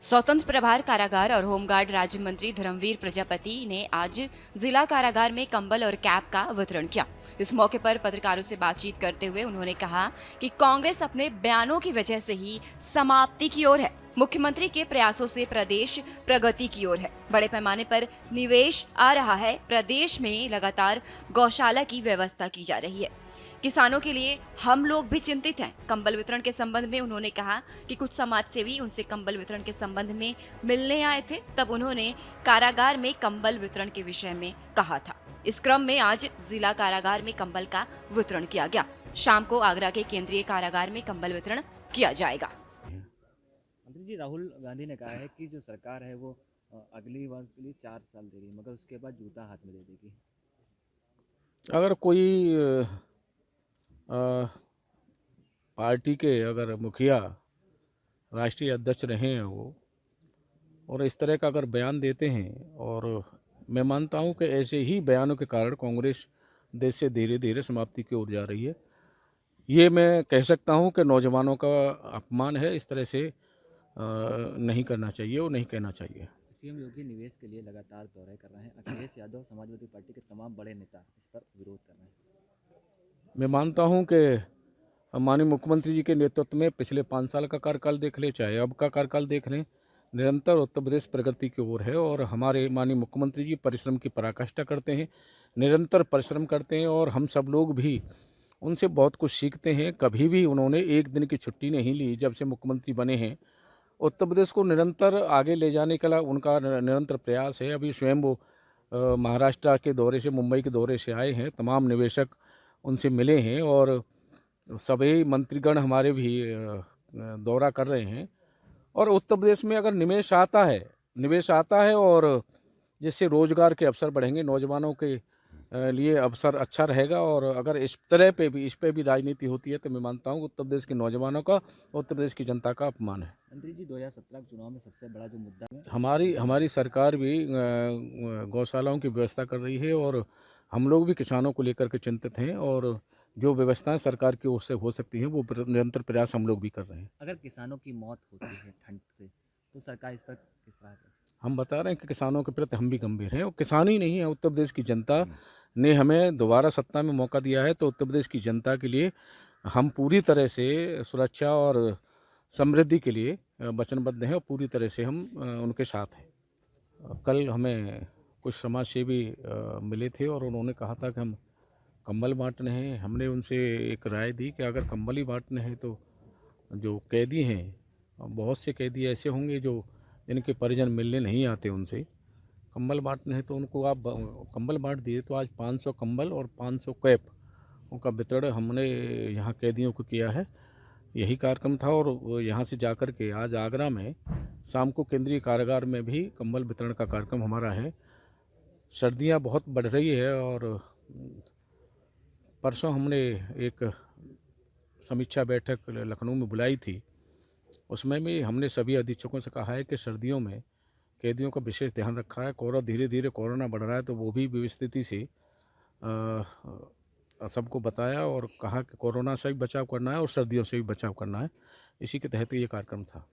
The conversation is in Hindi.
स्वतंत्र प्रभार कारागार और होमगार्ड राज्य मंत्री धर्मवीर प्रजापति ने आज जिला कारागार में कंबल और कैप का वितरण किया। इस मौके पर पत्रकारों से बातचीत करते हुए उन्होंने कहा कि कांग्रेस अपने बयानों की वजह से ही समाप्ति की ओर है। मुख्यमंत्री के प्रयासों से प्रदेश प्रगति की ओर है। बड़े पैमाने पर निवेश आ रहा है। प्रदेश में लगातार गौशाला की व्यवस्था की जा रही है। किसानों के लिए हम लोग भी चिंतित हैं। कंबल वितरण के संबंध में उन्होंने कहा कि कुछ समाज सेवी उनसे कंबल वितरण के संबंध में मिलने आए थे, तब उन्होंने कारागार में कंबल वितरण के विषय में कहा था। इस क्रम में आज जिला कारागार में कंबल का वितरण किया गया। शाम को आगरा के केंद्रीय कारागार में कंबल वितरण किया जाएगा। मंत्री जी, राहुल गांधी ने कहा है कि जो सरकार है वो अगली वर्ष के लिए 4 साल दे रही है, मगर उसके बाद जूता हाथ में दे देगी। अगर कोई पार्टी के अगर मुखिया राष्ट्रीय अध्यक्ष रहे हैं वो, और इस तरह का अगर बयान देते हैं, और मैं मानता हूं कि ऐसे ही बयानों के कारण कांग्रेस देश से धीरे धीरे समाप्ति की ओर जा रही है। ये मैं कह सकता हूं कि नौजवानों का अपमान है। इस तरह से नहीं करना चाहिए और नहीं कहना चाहिए। सीएम योगी निवेश के लिए लगातार दौरे कर रहे हैं। अखिलेश यादव समाजवादी पार्टी के तमाम बड़े नेता इस पर विरोध कर रहे हैं। मैं मानता हूं कि माननीय मुख्यमंत्री जी के नेतृत्व में पिछले 5 साल का कार्यकाल देख लें, चाहे अब का कार्यकाल देख लें, निरंतर उत्तर प्रदेश प्रगति की ओर है। और हमारे माननीय मुख्यमंत्री जी परिश्रम की पराकाष्ठा करते हैं, निरंतर परिश्रम करते हैं, और हम सब लोग भी उनसे बहुत कुछ सीखते हैं। कभी भी उन्होंने एक दिन की छुट्टी नहीं ली। जब से मुख्यमंत्री बने हैं, उत्तर प्रदेश को निरंतर आगे ले जाने का उनका निरंतर प्रयास है। अभी स्वयं वो महाराष्ट्र के दौरे से, मुंबई के दौरे से आए हैं। तमाम निवेशक उनसे मिले हैं, और सभी मंत्रीगण हमारे भी दौरा कर रहे हैं। और उत्तर प्रदेश में अगर निवेश आता है और जिससे रोजगार के अवसर बढ़ेंगे, नौजवानों के लिए अवसर अच्छा रहेगा। और अगर इस पे भी राजनीति होती है, तो मैं मानता हूँ उत्तर प्रदेश के नौजवानों का, उत्तर प्रदेश की जनता का अपमान है। मंत्री जी, 2017 के चुनाव में सबसे बड़ा जो मुद्दा है, हमारी सरकार भी गौशालाओं की व्यवस्था कर रही है, और हम लोग भी किसानों को लेकर के चिंतित हैं। और जो व्यवस्थाएं सरकार की ओर से हो सकती हैं, वो निरंतर प्रयास हम लोग भी कर रहे हैं। अगर किसानों की मौत होती है ठंड से, तो सरकार इस पर किस तरह कर? हम बता रहे हैं कि किसानों के प्रति हम भी गंभीर हैं। और किसान ही नहीं है, उत्तर प्रदेश की जनता ने हमें दोबारा सत्ता में मौका दिया है, तो उत्तर प्रदेश की जनता के लिए हम पूरी तरह से सुरक्षा और समृद्धि के लिए वचनबद्ध हैं, और पूरी तरह से हम उनके साथ हैं। कल हमें कुछ समाज सेवी मिले थे, और उन्होंने कहा था कि हम कंबल बांटने हैं। हमने उनसे एक राय दी कि अगर कंबल ही बांटने हैं, तो जो कैदी हैं, बहुत से कैदी ऐसे होंगे जो जिनके परिजन मिलने नहीं आते उनसे। कंबल बांटने हैं तो उनको आप कंबल बांट दिए। तो आज 500 कंबल और 500 कैप उनका वितरण हमने यहाँ कैदियों को किया है। यही कार्यक्रम था। और यहाँ से जाकर के आज आगरा में शाम को केंद्रीय कारागार में भी कंबल वितरण का कार्यक्रम हमारा है। सर्दियाँ बहुत बढ़ रही है, और परसों हमने एक समीक्षा बैठक लखनऊ में बुलाई थी। उसमें भी हमने सभी अधीक्षकों से कहा है कि सर्दियों में कैदियों का विशेष ध्यान रखा है। धीरे धीरे कोरोना बढ़ रहा है, तो वो भी व्यवस्थिति से सबको बताया और कहा कि कोरोना से भी बचाव करना है और सर्दियों से भी बचाव करना है। इसी के तहत ये कार्यक्रम था।